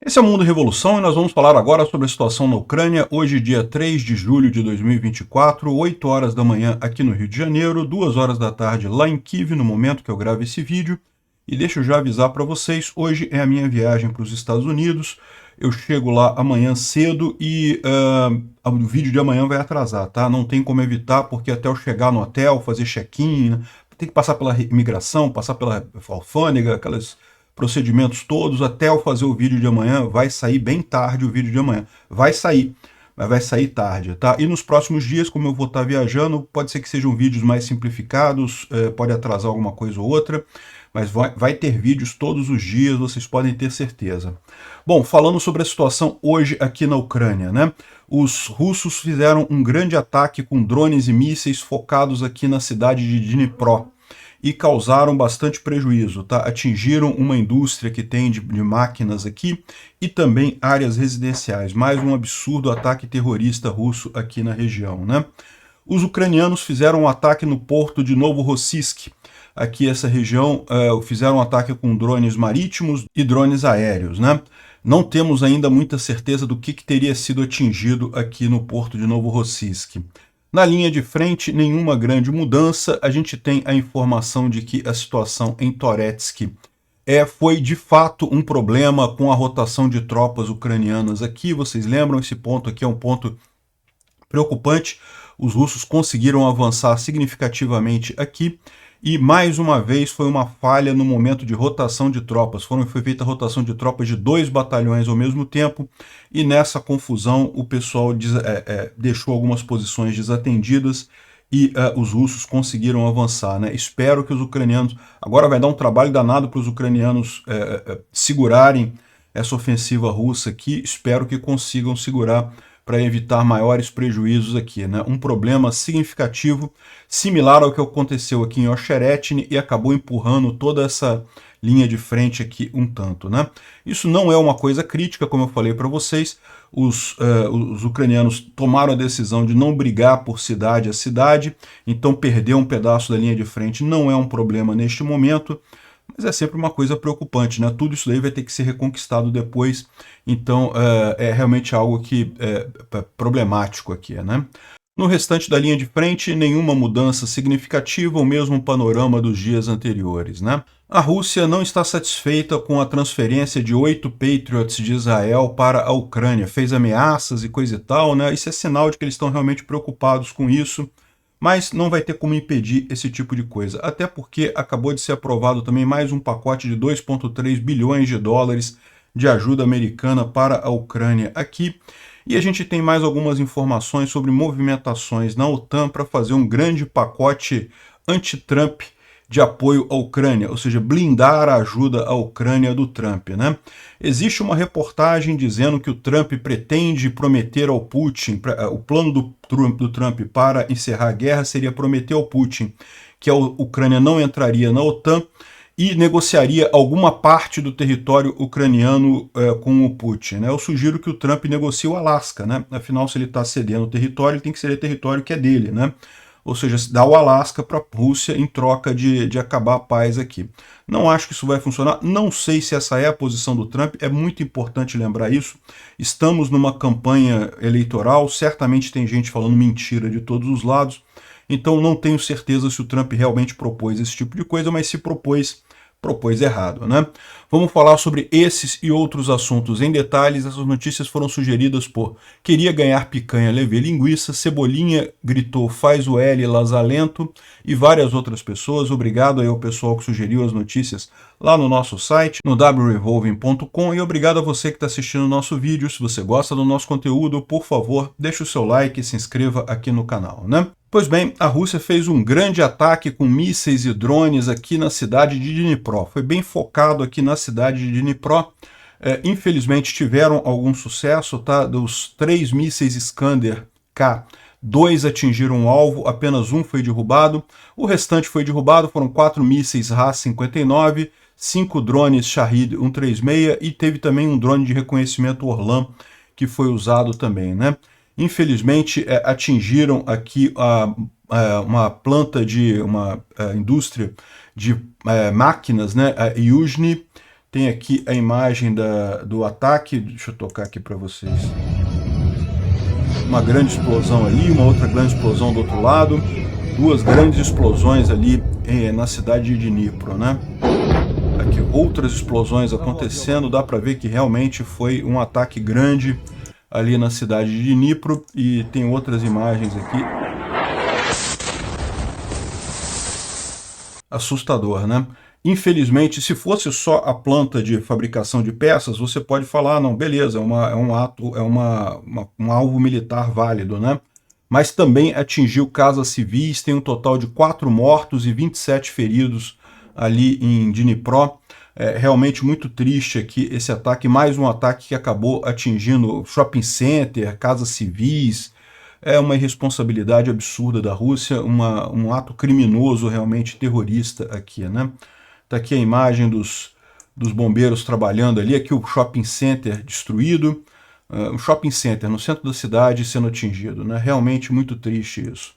Esse é o Mundo Revolução e nós vamos falar agora sobre a situação na Ucrânia, hoje dia 3 de julho de 2024, 8 horas da manhã aqui no Rio de Janeiro, 2 horas da tarde lá em Kiev, no momento que eu gravo esse vídeo. E deixa eu já avisar para vocês, hoje é a minha viagem para os Estados Unidos, eu chego lá amanhã cedo e o vídeo de amanhã vai atrasar, tá? Não tem como evitar, porque até eu chegar no hotel, fazer check-in, né? Tem que passar pela imigração, passar pela alfândega, aqueles procedimentos todos, até eu fazer o vídeo de amanhã, vai sair bem tarde o vídeo de amanhã. Vai sair, mas vai sair tarde, tá? E nos próximos dias, como eu vou estar viajando, pode ser que sejam vídeos mais simplificados, pode atrasar alguma coisa ou outra, mas vai ter vídeos todos os dias, vocês podem ter certeza. Bom, falando sobre a situação hoje aqui na Ucrânia, né? Os russos fizeram um grande ataque com drones e mísseis focados aqui na cidade de Dnipro e causaram bastante prejuízo, tá? Atingiram uma indústria que tem de máquinas aqui e também áreas residenciais. Mais um absurdo ataque terrorista russo aqui na região, né? Os ucranianos fizeram um ataque no porto de Novorossiysk. Aqui essa região fizeram um ataque com drones marítimos e drones aéreos, né? Não temos ainda muita certeza do que teria sido atingido aqui no porto de Novorossiysk. Na linha de frente, nenhuma grande mudança. A gente tem a informação de que a situação em Toretsk foi de fato um problema com a rotação de tropas ucranianas aqui. Vocês lembram, esse ponto aqui é um ponto preocupante. Os russos conseguiram avançar significativamente aqui. E, mais uma vez, foi uma falha no momento de rotação de tropas. Foi feita a rotação de tropas de 2 batalhões ao mesmo tempo, e nessa confusão o pessoal deixou algumas posições desatendidas e os russos conseguiram avançar, né? Espero que os ucranianos... Agora vai dar um trabalho danado para os ucranianos segurarem essa ofensiva russa aqui. Espero que consigam segurar para evitar maiores prejuízos aqui, né? Um problema significativo, similar ao que aconteceu aqui em Ocheretny e acabou empurrando toda essa linha de frente aqui um tanto, né? Isso não é uma coisa crítica, como eu falei para vocês. Os ucranianos tomaram a decisão de não brigar por cidade a cidade, então perder um pedaço da linha de frente não é um problema neste momento. Mas é sempre uma coisa preocupante, né? Tudo isso daí vai ter que ser reconquistado depois, então é realmente algo que é problemático aqui, né? No restante da linha de frente, nenhuma mudança significativa, o mesmo panorama dos dias anteriores, né? A Rússia não está satisfeita com a transferência de 8 Patriots de Israel para a Ucrânia, fez ameaças e coisa e tal, né? Isso é sinal de que eles estão realmente preocupados com isso. Mas não vai ter como impedir esse tipo de coisa, até porque acabou de ser aprovado também mais um pacote de 2,3 bilhões de dólares de ajuda americana para a Ucrânia aqui, e a gente tem mais algumas informações sobre movimentações na OTAN para fazer um grande pacote anti-Trump de apoio à Ucrânia, ou seja, blindar a ajuda à Ucrânia do Trump, né? Existe uma reportagem dizendo que o Trump pretende prometer ao Putin, o plano do Trump para encerrar a guerra seria prometer ao Putin que a Ucrânia não entraria na OTAN e negociaria alguma parte do território ucraniano com o Putin, né? Eu sugiro que o Trump negocie o Alasca, né? Afinal, se ele está cedendo o território, ele tem que ceder território que é dele, né? Ou seja, dar o Alasca para a Rússia em troca de acabar a paz aqui. Não acho que isso vai funcionar, não sei se essa é a posição do Trump, é muito importante lembrar isso. Estamos numa campanha eleitoral, certamente tem gente falando mentira de todos os lados, então não tenho certeza se o Trump realmente propôs esse tipo de coisa, mas se propôs errado, né? Vamos falar sobre esses e outros assuntos em detalhes. Essas notícias foram sugeridas por Queria Ganhar Picanha, Levei Linguiça, Cebolinha gritou Faz o L, Lazalento e várias outras pessoas. Obrigado aí ao pessoal que sugeriu as notícias lá no nosso site, no wrevolving.com, e obrigado a você que está assistindo o nosso vídeo. Se você gosta do nosso conteúdo, por favor, deixe o seu like e se inscreva aqui no canal, né? Pois bem, a Rússia fez um grande ataque com mísseis e drones aqui na cidade de Dnipro. Foi bem focado aqui na cidade de Dnipro. Infelizmente tiveram algum sucesso, tá? Dos 3 mísseis Iskander-K, 2 atingiram o alvo, apenas um foi derrubado. O restante foi derrubado, foram 4 mísseis RA-59, 5 drones Shahed 136 e teve também um drone de reconhecimento Orlan que foi usado também, né? Infelizmente, atingiram aqui uma planta de uma indústria de máquinas, né, a Yuzhny, Tem aqui a imagem do ataque, deixa eu tocar aqui para vocês. Uma grande explosão ali, uma outra grande explosão do outro lado. Duas grandes explosões ali na cidade de Dnipro, né? Aqui outras explosões acontecendo, dá para ver que realmente foi um ataque grande ali na cidade de Dnipro, e tem outras imagens aqui. Assustador, né? Infelizmente, se fosse só a planta de fabricação de peças, você pode falar, não, beleza, um alvo militar válido, né? Mas também atingiu casas civis, tem um total de 4 mortos e 27 feridos ali em Dnipro. É realmente muito triste aqui esse ataque, mais um ataque que acabou atingindo shopping center, casas civis. É uma irresponsabilidade absurda da Rússia, um ato criminoso realmente terrorista aqui, né? Tá aqui a imagem dos bombeiros trabalhando ali, aqui o shopping center destruído, um shopping center no centro da cidade sendo atingido, né? Realmente muito triste isso.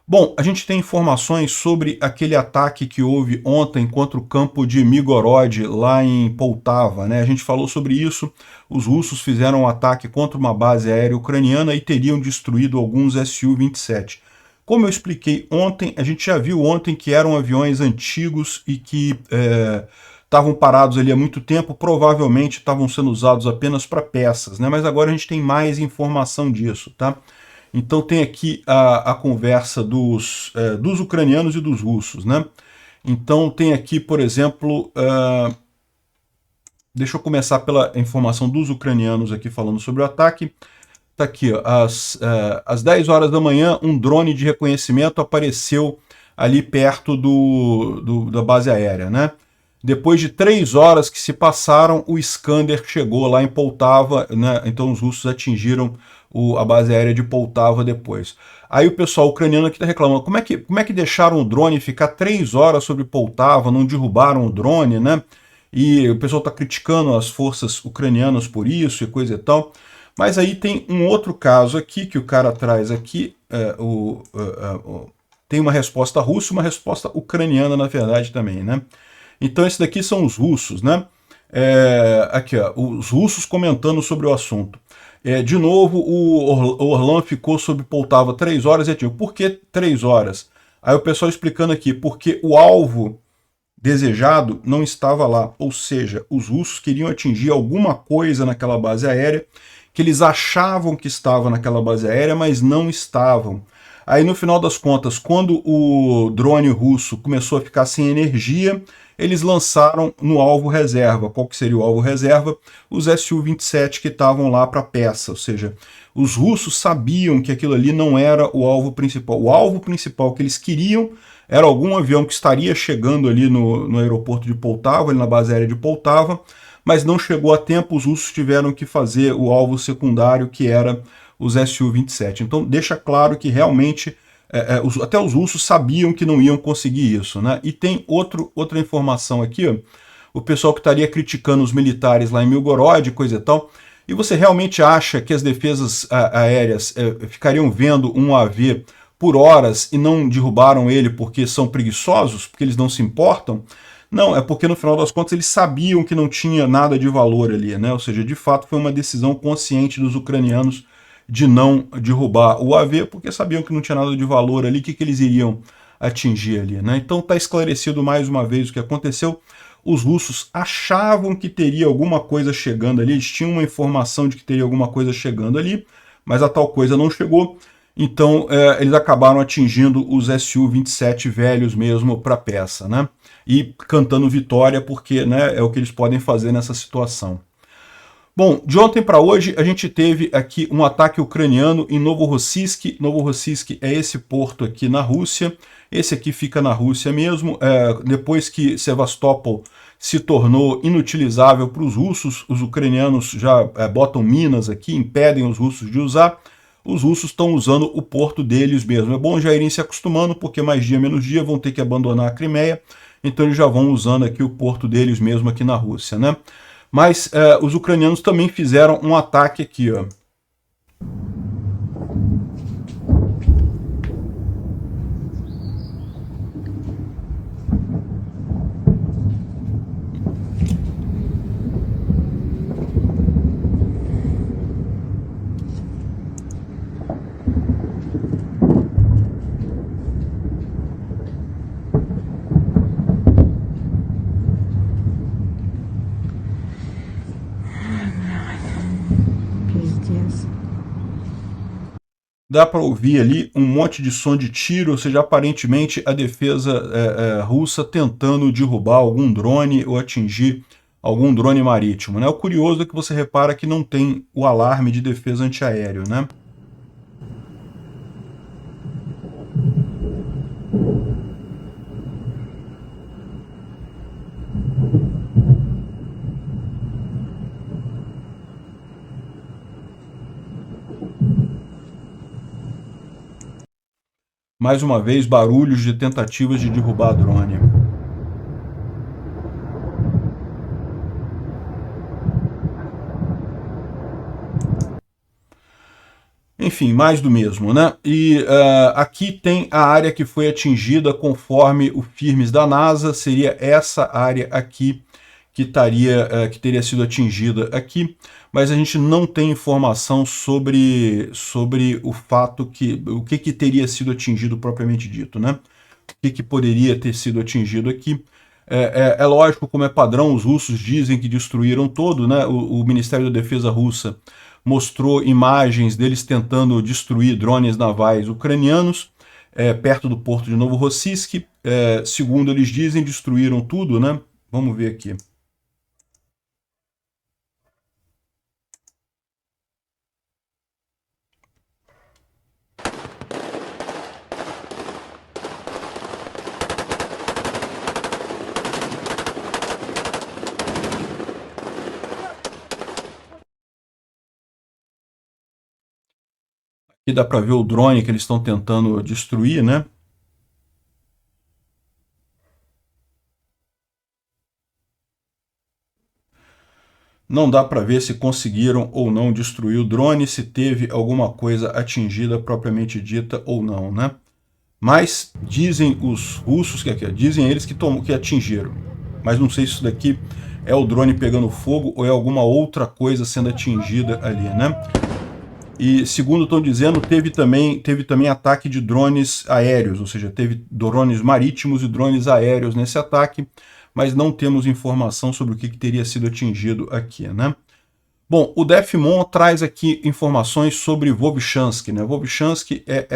Bom, a gente tem informações sobre aquele ataque que houve ontem contra o campo de Migorod, lá em Poltava, né? A gente falou sobre isso. Os russos fizeram um ataque contra uma base aérea ucraniana e teriam destruído alguns Su-27. Como eu expliquei ontem, a gente já viu ontem que eram aviões antigos e que estavam parados ali há muito tempo, provavelmente estavam sendo usados apenas para peças, né? Mas agora a gente tem mais informação disso, tá? Então tem aqui a conversa dos ucranianos e dos russos, né? Então tem aqui, por exemplo, deixa eu começar pela informação dos ucranianos aqui falando sobre o ataque. Está aqui, ó, às 10 horas da manhã, um drone de reconhecimento apareceu ali perto da base aérea, né? Depois de 3 horas que se passaram, o Iskander chegou lá em Poltava, né? Então os russos atingiram a base aérea de Poltava depois. Aí o pessoal ucraniano aqui está reclamando, como é que deixaram o drone ficar 3 horas sobre Poltava, não derrubaram o drone, né? E o pessoal está criticando as forças ucranianas por isso e coisa e tal. Mas aí tem um outro caso aqui, que o cara traz aqui, tem uma resposta russa e uma resposta ucraniana, na verdade, também, né? Então, esses daqui são os russos, né? Aqui, ó, os russos comentando sobre o assunto. De novo, o Orlan ficou sob Poltava 3 horas e atingiu. Por que 3 horas? Aí o pessoal explicando aqui, porque o alvo desejado não estava lá. Ou seja, os russos queriam atingir alguma coisa naquela base aérea que eles achavam que estava naquela base aérea, mas não estavam. Aí, no final das contas, quando o drone russo começou a ficar sem energia, eles lançaram no alvo reserva. Qual que seria o alvo reserva? Os Su-27 que estavam lá para peça, ou seja, os russos sabiam que aquilo ali não era o alvo principal. O alvo principal que eles queriam era algum avião que estaria chegando ali no aeroporto de Poltava, ali na base aérea de Poltava, mas não chegou a tempo, os russos tiveram que fazer o alvo secundário, que era os Su-27. Então deixa claro que realmente até os russos sabiam que não iam conseguir isso, né? E tem outra informação aqui, ó, o pessoal que estaria criticando os militares lá em Milgorod, coisa e tal, e você realmente acha que as defesas aéreas ficariam vendo um AV por horas e não derrubaram ele porque são preguiçosos, porque eles não se importam? Não, é porque no final das contas eles sabiam que não tinha nada de valor ali, né? Ou seja, de fato foi uma decisão consciente dos ucranianos de não derrubar o AV, porque sabiam que não tinha nada de valor ali, o que eles iriam atingir ali, né? Então está esclarecido mais uma vez o que aconteceu. Os russos achavam que teria alguma coisa chegando ali, eles tinham uma informação de que teria alguma coisa chegando ali, mas a tal coisa não chegou. Então eles acabaram atingindo os Su-27 velhos mesmo para peça, né? E cantando vitória, porque, né, é o que eles podem fazer nessa situação. Bom, de ontem para hoje a gente teve aqui um ataque ucraniano em Novorossiysk. Novorossiysk é esse porto aqui na Rússia. Esse aqui fica na Rússia mesmo. Depois que Sevastopol se tornou inutilizável para os russos, os ucranianos já botam minas aqui, impedem os russos de usar. Os russos estão usando o porto deles mesmo. É bom já irem se acostumando, porque mais dia menos dia vão ter que abandonar a Crimeia. Então eles já vão usando aqui o porto deles mesmo aqui na Rússia, né? Mas os ucranianos também fizeram um ataque aqui, ó. Dá para ouvir ali um monte de som de tiro, ou seja, aparentemente a defesa russa tentando derrubar algum drone ou atingir algum drone marítimo, né? O curioso é que você repara que não tem o alarme de defesa antiaéreo, né? Mais uma vez, barulhos de tentativas de derrubar drone. Enfim, mais do mesmo, né? E aqui tem a área que foi atingida conforme o firmes da NASA, seria essa área aqui que teria sido atingida aqui, mas a gente não tem informação sobre o fato o que teria sido atingido propriamente dito, né? O que poderia ter sido atingido aqui. É lógico, como é padrão, os russos dizem que destruíram todo, né? O Ministério da Defesa russa mostrou imagens deles tentando destruir drones navais ucranianos perto do porto de Novorossiysk. Segundo eles dizem, destruíram tudo, né? Vamos ver aqui. Aqui dá para ver o drone que eles estão tentando destruir, né? Não dá para ver se conseguiram ou não destruir o drone, se teve alguma coisa atingida propriamente dita ou não, né? Mas dizem os russos, dizem eles que atingiram. Mas não sei se isso daqui é o drone pegando fogo ou é alguma outra coisa sendo atingida ali, né? E segundo estão dizendo, teve também ataque de drones aéreos, ou seja, teve drones marítimos e drones aéreos nesse ataque, mas não temos informação sobre o que teria sido atingido aqui, né? Bom, o DefMon traz aqui informações sobre Vovchansk, né? Vovchansk é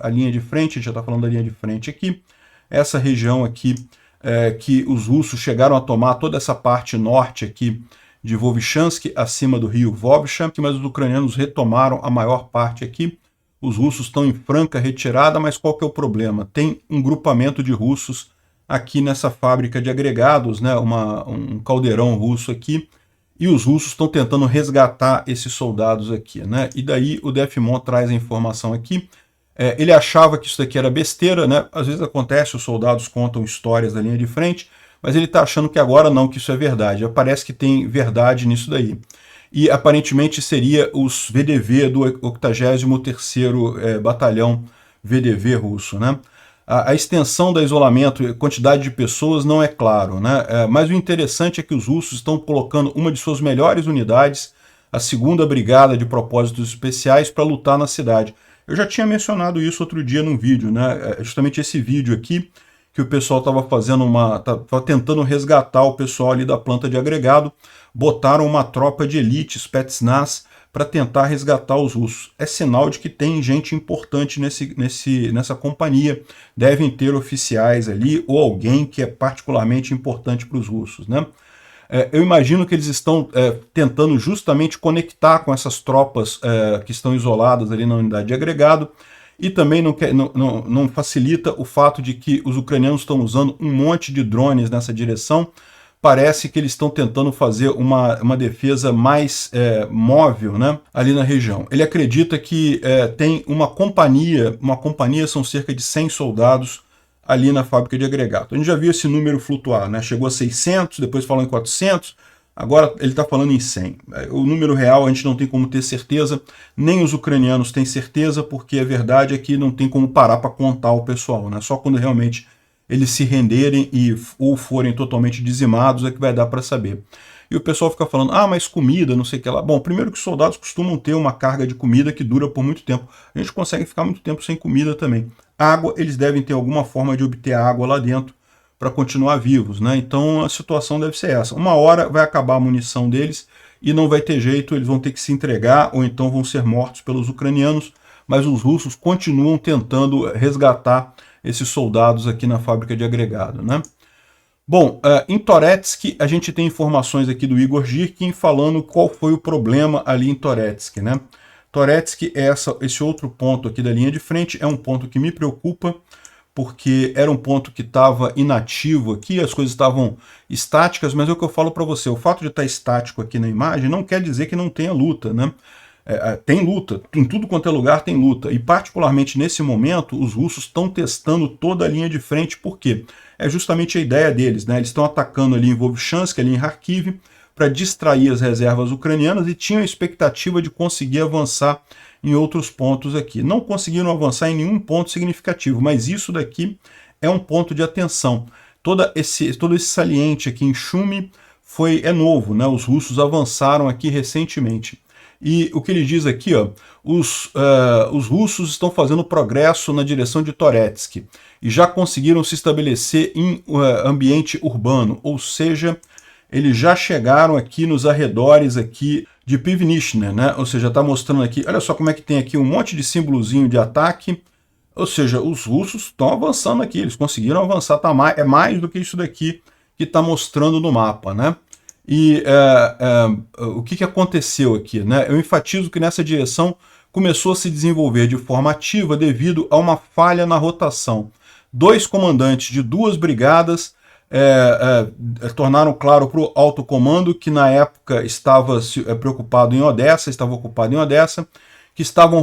a linha de frente, a gente já está falando da linha de frente aqui, essa região aqui que os russos chegaram a tomar toda essa parte norte aqui de Vovchansk, acima do rio Vovcha, mas os ucranianos retomaram a maior parte aqui. Os russos estão em franca retirada, mas qual que é o problema? Tem um grupamento de russos aqui nessa fábrica de agregados, né? Um caldeirão russo aqui, e os russos estão tentando resgatar esses soldados aqui, né? E daí o DefMon traz a informação aqui. Ele achava que isso daqui era besteira, né? Às vezes acontece, os soldados contam histórias da linha de frente, mas ele está achando que agora não, que isso é verdade. Parece que tem verdade nisso daí. E aparentemente seria os VDV do 83º Batalhão VDV russo, né? A extensão do isolamento, a quantidade de pessoas não é claro, né? Mas o interessante é que os russos estão colocando uma de suas melhores unidades, a 2ª Brigada de Propósitos Especiais, para lutar na cidade. Eu já tinha mencionado isso outro dia num vídeo, né? Justamente esse vídeo aqui, que o pessoal estava estava tentando resgatar o pessoal ali da planta de agregado, botaram uma tropa de elite, Spetsnaz, para tentar resgatar os russos. É sinal de que tem gente importante nessa companhia, devem ter oficiais ali, ou alguém que é particularmente importante para os russos, né? Eu imagino que eles estão tentando justamente conectar com essas tropas que estão isoladas ali na unidade de agregado, e também não facilita o fato de que os ucranianos estão usando um monte de drones nessa direção. Parece que eles estão tentando fazer uma defesa mais móvel, né, ali na região. Ele acredita que tem uma companhia são cerca de 100 soldados ali na fábrica de agregados. A gente já viu esse número flutuar, né? Chegou a 600, depois falou em 400, agora ele está falando em 100. O número real a gente não tem como ter certeza, nem os ucranianos têm certeza, porque a verdade é que não tem como parar para contar o pessoal, né? Só quando realmente eles se renderem ou forem totalmente dizimados é que vai dar para saber. E o pessoal fica falando, mas comida, não sei o que lá. Bom, primeiro que os soldados costumam ter uma carga de comida que dura por muito tempo. A gente consegue ficar muito tempo sem comida também. Água, eles devem ter alguma forma de obter água lá dentro para continuar vivos, né? Então a situação deve ser essa. Uma hora vai acabar a munição deles e não vai ter jeito, eles vão ter que se entregar ou então vão ser mortos pelos ucranianos, mas os russos continuam tentando resgatar esses soldados aqui na fábrica de agregado, né? Bom, em Toretsk, a gente tem informações aqui do Igor Girkin falando qual foi o problema ali em Toretsk, né? Toretsk é esse outro ponto aqui da linha de frente, é um ponto que me preocupa, porque era um ponto que estava inativo aqui, as coisas estavam estáticas, mas é o que eu falo para você, o fato de estar estático aqui na imagem não quer dizer que não tenha luta, né? Tem luta, em tudo quanto é lugar tem luta, e particularmente nesse momento os russos estão testando toda a linha de frente, por quê? É justamente a ideia deles, né? Eles estão atacando ali em Vovchansk, ali em Kharkiv, para distrair as reservas ucranianas e tinham a expectativa de conseguir avançar em outros pontos aqui. Não conseguiram avançar em nenhum ponto significativo, mas isso daqui é um ponto de atenção. Todo esse saliente aqui em Shumi é novo, né? Os russos avançaram aqui recentemente. E o que ele diz aqui, ó, os russos estão fazendo progresso na direção de Toretsk e já conseguiram se estabelecer em ambiente urbano, ou seja, eles já chegaram aqui nos arredores aqui de Pivnishne, né? Ou seja, está mostrando aqui, olha só como é que tem aqui um monte de símbolozinho de ataque, ou seja, os russos estão avançando aqui, eles conseguiram avançar, é mais do que isso daqui que está mostrando no mapa, né? E o que aconteceu aqui, né? Eu enfatizo que nessa direção começou a se desenvolver de forma ativa devido a uma falha na rotação. Dois comandantes de duas brigadas tornaram claro para o alto comando que na época estava preocupado em Odessa, estava ocupado em Odessa, que estavam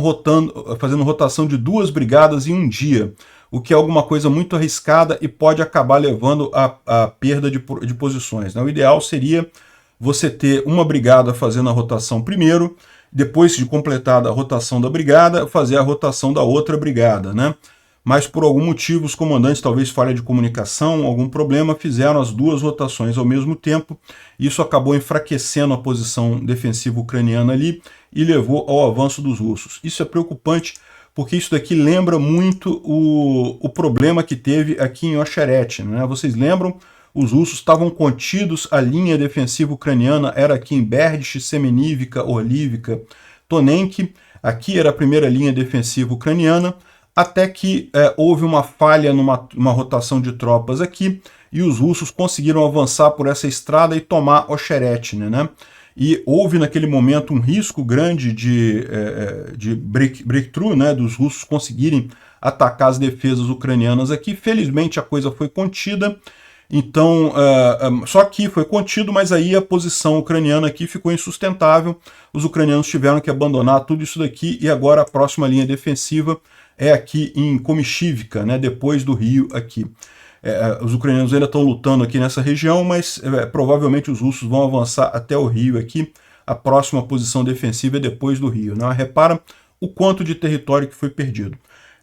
fazendo rotação de duas brigadas em um dia, o que é alguma coisa muito arriscada e pode acabar levando à perda de posições, né? O ideal seria você ter uma brigada fazendo a rotação primeiro, depois de completada a rotação da brigada, fazer a rotação da outra brigada, né? Mas por algum motivo os comandantes, talvez falha de comunicação, algum problema, fizeram as duas rotações ao mesmo tempo. Isso acabou enfraquecendo a posição defensiva ucraniana ali e levou ao avanço dos russos. Isso é preocupante porque isso daqui lembra muito o problema que teve aqui em Ocherety, né? Vocês lembram? Os russos estavam contidos, a linha defensiva ucraniana era aqui em Berdych, Semenivka, Orlivka, Tonenki. Aqui era a primeira linha defensiva ucraniana, até que houve uma falha numa rotação de tropas aqui, e os russos conseguiram avançar por essa estrada e tomar Ocherety, né? E houve naquele momento um risco grande de breakthrough, né? Dos russos conseguirem atacar as defesas ucranianas aqui. Felizmente a coisa foi contida, então, só que foi contido, mas aí a posição ucraniana aqui ficou insustentável, os ucranianos tiveram que abandonar tudo isso daqui, e agora a próxima linha defensiva é aqui em Komishivka, né, depois do rio aqui. Os ucranianos ainda estão lutando aqui nessa região, mas provavelmente os russos vão avançar até o rio aqui. A próxima posição defensiva é depois do rio, né? Repara o quanto de território que foi perdido.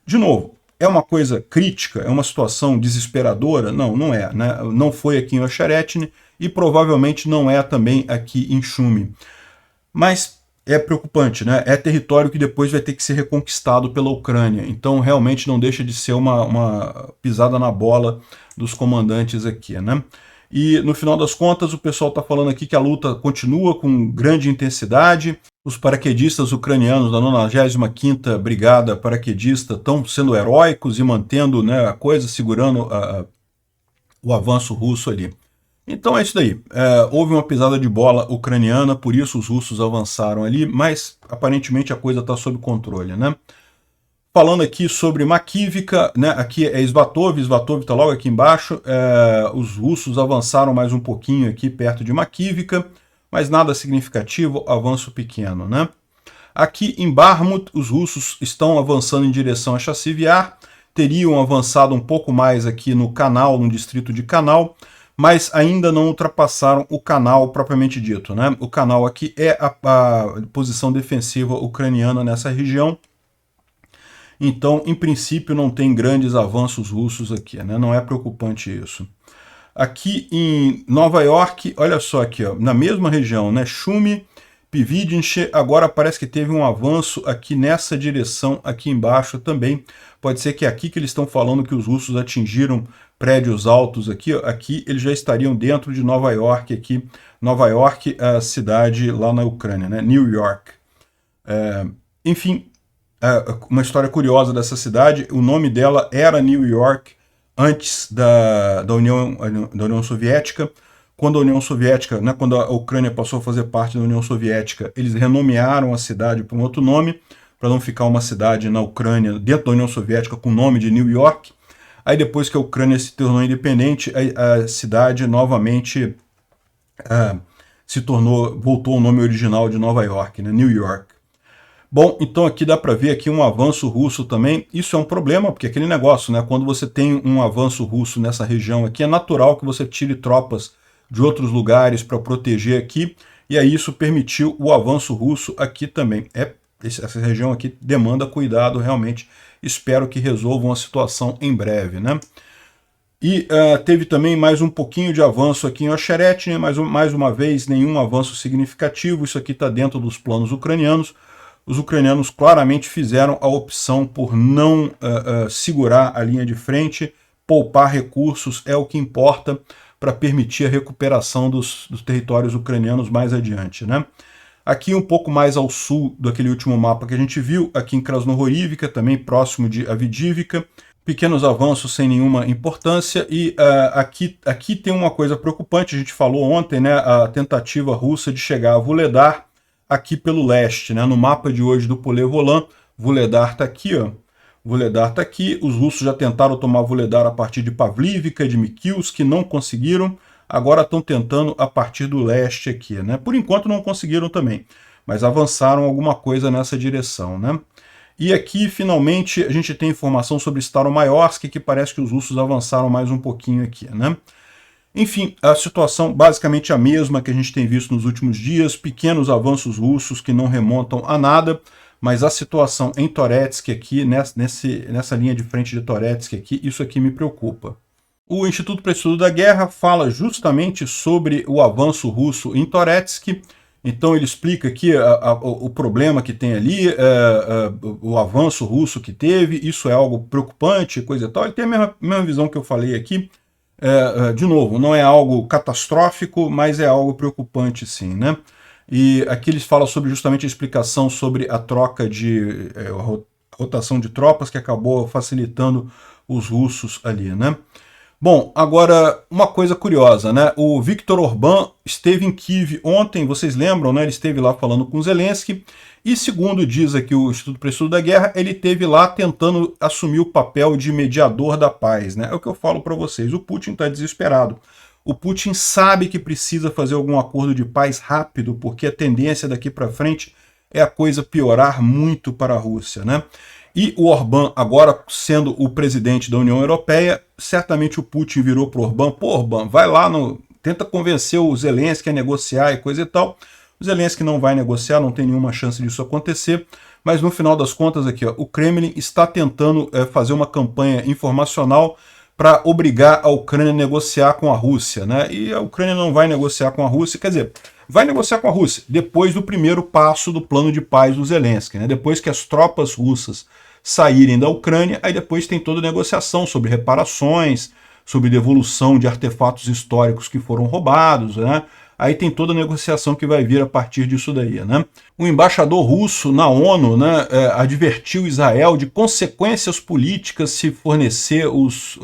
De novo, é uma coisa crítica, é uma situação desesperadora? Não, não é, né? Não foi aqui em Ocherety e provavelmente não é também aqui em Shumi. Mas é preocupante, né? É território que depois vai ter que ser reconquistado pela Ucrânia. Então realmente não deixa de ser uma pisada na bola dos comandantes aqui, né? E no final das contas o pessoal está falando aqui que a luta continua com grande intensidade. Os paraquedistas ucranianos da 95ª Brigada Paraquedista estão sendo heróicos e mantendo, né, a coisa, segurando o avanço russo ali. Então é isso daí. Houve uma pisada de bola ucraniana, por isso os russos avançaram ali, mas aparentemente a coisa está sob controle, né? Falando aqui sobre Makivka, né? Aqui é Svatov está logo aqui embaixo. Os russos avançaram mais um pouquinho aqui perto de Makivka, mas nada significativo, avanço pequeno, né? Aqui em Bakhmut, os russos estão avançando em direção a Chassivyar, teriam avançado um pouco mais aqui no Canal, no distrito de Canal, mas ainda não ultrapassaram o Canal propriamente dito, né? O Canal aqui é a posição defensiva ucraniana nessa região. Então, em princípio, não tem grandes avanços russos aqui, né? Não é preocupante isso. Aqui em Nova York, olha só aqui, ó, na mesma região, né? Shumi, Pivdinche, agora parece que teve um avanço aqui nessa direção, aqui embaixo também. Pode ser que é aqui que eles estão falando que os russos atingiram prédios altos aqui. Aqui eles já estariam dentro de Nova York aqui. Nova York, a cidade lá na Ucrânia, né? New York. Enfim, uma história curiosa dessa cidade, o nome dela era New York antes da União Soviética. Quando a União Soviética, né, quando a Ucrânia passou a fazer parte da União Soviética, eles renomearam a cidade por um outro nome, para não ficar uma cidade na Ucrânia, dentro da União Soviética, com o nome de New York. Aí depois que a Ucrânia se tornou independente, a cidade novamente voltou ao nome original de Nova York, né, New York. Bom, então aqui dá para ver aqui um avanço russo também. Isso é um problema, porque aquele negócio, né, quando você tem um avanço russo nessa região aqui, é natural que você tire tropas de outros lugares para proteger aqui, e aí isso permitiu o avanço russo aqui também. Essa região aqui demanda cuidado realmente. Espero que resolvam a situação em breve, né? E teve também mais um pouquinho de avanço aqui em Ocherety, né? Mais uma vez, nenhum avanço significativo. Isso aqui está dentro dos planos ucranianos. Os ucranianos claramente fizeram a opção por não segurar a linha de frente, poupar recursos é o que importa para permitir a recuperação dos territórios ucranianos mais adiante, né? Aqui um pouco mais ao sul daquele último mapa que a gente viu, aqui em Krasnohorivka, também próximo de Avdiivka, pequenos avanços sem nenhuma importância, e aqui tem uma coisa preocupante, a gente falou ontem, né, a tentativa russa de chegar a Vuhledar, aqui pelo leste, né, no mapa de hoje do Polé-Volán, Vuhledar está aqui, ó. Vuhledar está aqui, os russos já tentaram tomar Vuhledar a partir de Pavlivka, de Mikilsk, que não conseguiram, agora estão tentando a partir do leste aqui, né? Por enquanto não conseguiram também, mas avançaram alguma coisa nessa direção, né? E aqui, finalmente, a gente tem informação sobre Staromayorsk, que parece que os russos avançaram mais um pouquinho aqui, né? Enfim, a situação basicamente a mesma que a gente tem visto nos últimos dias, pequenos avanços russos que não remontam a nada, mas a situação em Toretsk aqui, nessa linha de frente de Toretsk aqui, isso aqui me preocupa. O Instituto para o Estudo da Guerra fala justamente sobre o avanço russo em Toretsk. Então ele explica aqui o problema que tem ali, o avanço russo que teve, isso é algo preocupante, coisa e tal. Ele tem a mesma visão que eu falei aqui. De novo, não é algo catastrófico, mas é algo preocupante sim, né? E aqui eles falam sobre justamente a explicação sobre a troca de rotação de tropas que acabou facilitando os russos ali, né? Bom, agora uma coisa curiosa, né? O Viktor Orbán esteve em Kiev ontem, vocês lembram, né? Ele esteve lá falando com Zelensky e, segundo diz aqui o Instituto para o Estudo da Guerra, ele esteve lá tentando assumir o papel de mediador da paz, né? É o que eu falo para vocês, o Putin está desesperado. O Putin sabe que precisa fazer algum acordo de paz rápido, porque a tendência daqui para frente é a coisa piorar muito para a Rússia, né? E o Orbán, agora sendo o presidente da União Europeia, certamente o Putin virou para o Orbán, pô, Orbán, vai lá, tenta convencer o Zelensky a negociar e coisa e tal. O Zelensky não vai negociar, não tem nenhuma chance disso acontecer, mas no final das contas aqui, ó, o Kremlin está tentando fazer uma campanha informacional para obrigar a Ucrânia a negociar com a Rússia, né? E a Ucrânia não vai negociar com a Rússia, quer dizer, vai negociar com a Rússia depois do primeiro passo do plano de paz do Zelensky, né? Depois que as tropas russas saírem da Ucrânia, aí depois tem toda a negociação sobre reparações, sobre devolução de artefatos históricos que foram roubados, né? Aí tem toda a negociação que vai vir a partir disso daí, né? O embaixador russo na ONU, né, advertiu Israel de consequências políticas se fornecer os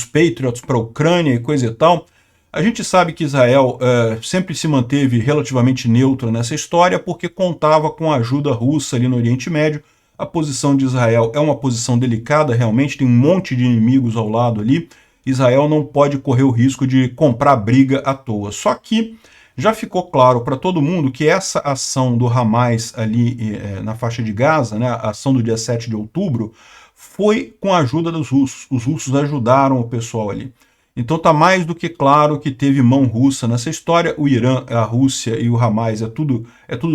Patriots para a Ucrânia e coisa e tal. A gente sabe que Israel sempre se manteve relativamente neutro nessa história porque contava com a ajuda russa ali no Oriente Médio. A posição de Israel é uma posição delicada, realmente tem um monte de inimigos ao lado ali. Israel não pode correr o risco de comprar briga à toa. Só que já ficou claro para todo mundo que essa ação do Hamas ali na faixa de Gaza, né, a ação do dia 7 de outubro, foi com a ajuda dos russos. Os russos ajudaram o pessoal ali. Então está mais do que claro que teve mão russa nessa história. O Irã, a Rússia e o Hamas é tudo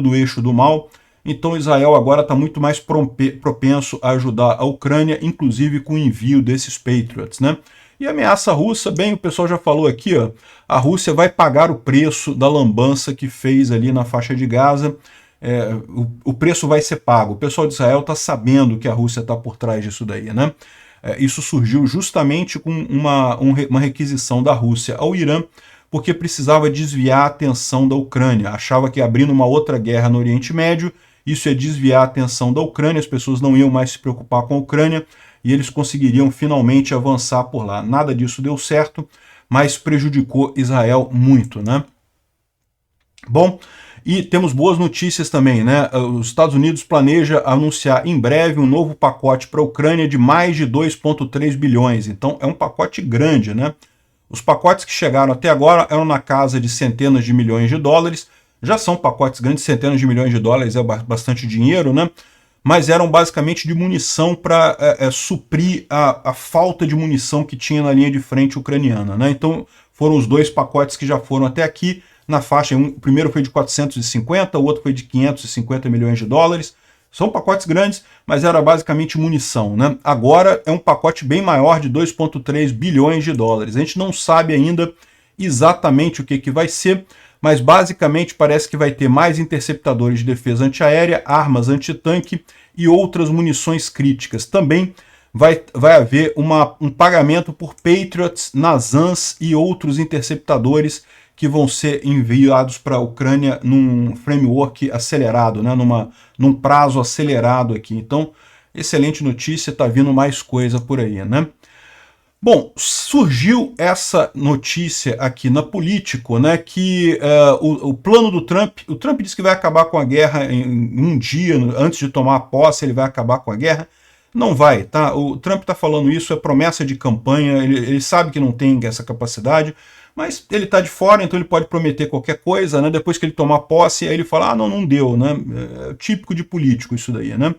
do eixo do mal. Então Israel agora está muito mais propenso a ajudar a Ucrânia, inclusive com o envio desses Patriots, né? E a ameaça russa, bem, o pessoal já falou aqui, ó, a Rússia vai pagar o preço da lambança que fez ali na faixa de Gaza. O preço vai ser pago. O pessoal de Israel está sabendo que a Rússia está por trás disso daí, né? Isso surgiu justamente com uma requisição da Rússia ao Irã, porque precisava desviar a atenção da Ucrânia. Achava que abrindo uma outra guerra no Oriente Médio, isso ia desviar a atenção da Ucrânia, as pessoas não iam mais se preocupar com a Ucrânia e eles conseguiriam finalmente avançar por lá. Nada disso deu certo, mas prejudicou Israel muito, né? Bom, e temos boas notícias também, né? Os Estados Unidos planeja anunciar em breve um novo pacote para a Ucrânia de mais de 2,3 bilhões. Então é um pacote grande, né? Os pacotes que chegaram até agora eram na casa de centenas de milhões de dólares. Já são pacotes grandes, centenas de milhões de dólares é bastante dinheiro, né? Mas eram basicamente de munição para suprir a falta de munição que tinha na linha de frente ucraniana, né? Então foram os dois pacotes que já foram até aqui, na faixa, o primeiro foi de 450, o outro foi de 550 milhões de dólares. São pacotes grandes, mas era basicamente munição, né? Agora é um pacote bem maior de 2,3 bilhões de dólares. A gente não sabe ainda exatamente o que vai ser, mas basicamente parece que vai ter mais interceptadores de defesa antiaérea, armas antitanque e outras munições críticas. Também vai haver um pagamento por Patriots, Nasams e outros interceptadores que vão ser enviados para a Ucrânia num framework acelerado, né, num prazo acelerado aqui. Então, excelente notícia, está vindo mais coisa por aí, né? Bom, surgiu essa notícia aqui na Político, né, que o plano do Trump, o Trump disse que vai acabar com a guerra em um dia, antes de tomar posse, ele vai acabar com a guerra. Não vai, tá? O Trump está falando isso, é promessa de campanha, ele sabe que não tem essa capacidade, mas ele está de fora, então ele pode prometer qualquer coisa, né? Depois que ele tomar posse, aí ele fala, não deu, né? É típico de político isso daí, né?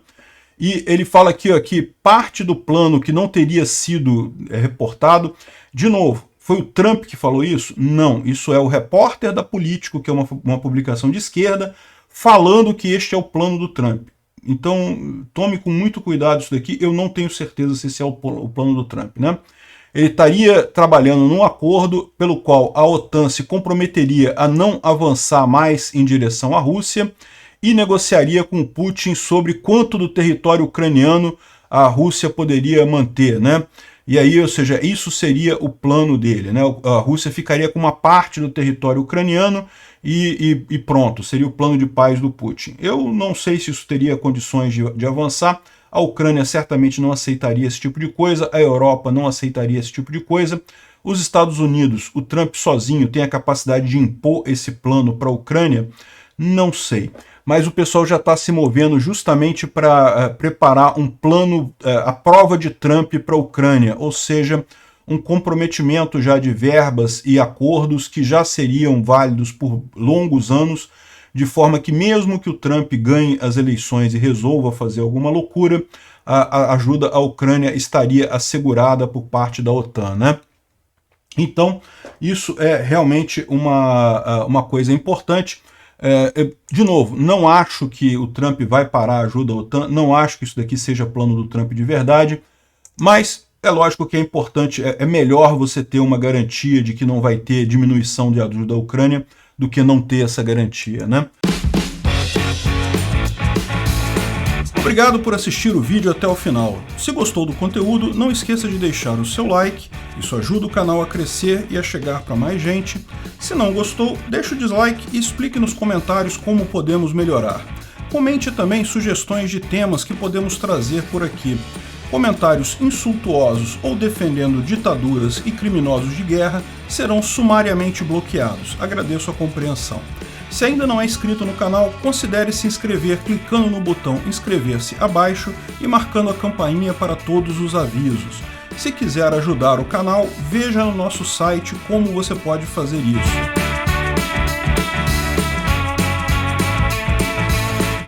E ele fala aqui, ó, que parte do plano que não teria sido reportado, de novo, foi o Trump que falou isso? Não, isso é o repórter da Político, que é uma publicação de esquerda, falando que este é o plano do Trump. Então, tome com muito cuidado isso daqui, eu não tenho certeza se esse é o plano do Trump, né? Ele estaria trabalhando num acordo pelo qual a OTAN se comprometeria a não avançar mais em direção à Rússia e negociaria com Putin sobre quanto do território ucraniano a Rússia poderia manter, né? E aí, ou seja, isso seria o plano dele, né? A Rússia ficaria com uma parte do território ucraniano e pronto, seria o plano de paz do Putin. Eu não sei se isso teria condições de avançar. A Ucrânia certamente não aceitaria esse tipo de coisa, a Europa não aceitaria esse tipo de coisa. Os Estados Unidos, o Trump sozinho tem a capacidade de impor esse plano para a Ucrânia? Não sei. Mas o pessoal já está se movendo justamente para preparar um plano, a prova de Trump para a Ucrânia, ou seja, um comprometimento já de verbas e acordos que já seriam válidos por longos anos, de forma que mesmo que o Trump ganhe as eleições e resolva fazer alguma loucura, a ajuda à Ucrânia estaria assegurada por parte da OTAN, né? Então, isso é realmente uma coisa importante. De novo, não acho que o Trump vai parar a ajuda à OTAN, não acho que isso daqui seja plano do Trump de verdade, mas é lógico que é importante, é melhor você ter uma garantia de que não vai ter diminuição de ajuda à Ucrânia do que não ter essa garantia, né? Obrigado por assistir o vídeo até o final. Se gostou do conteúdo, não esqueça de deixar o seu like, isso ajuda o canal a crescer e a chegar para mais gente. Se não gostou, deixe o dislike e explique nos comentários como podemos melhorar. Comente também sugestões de temas que podemos trazer por aqui. Comentários insultuosos ou defendendo ditaduras e criminosos de guerra serão sumariamente bloqueados. Agradeço a compreensão. Se ainda não é inscrito no canal, considere se inscrever clicando no botão inscrever-se abaixo e marcando a campainha para todos os avisos. Se quiser ajudar o canal, veja no nosso site como você pode fazer isso.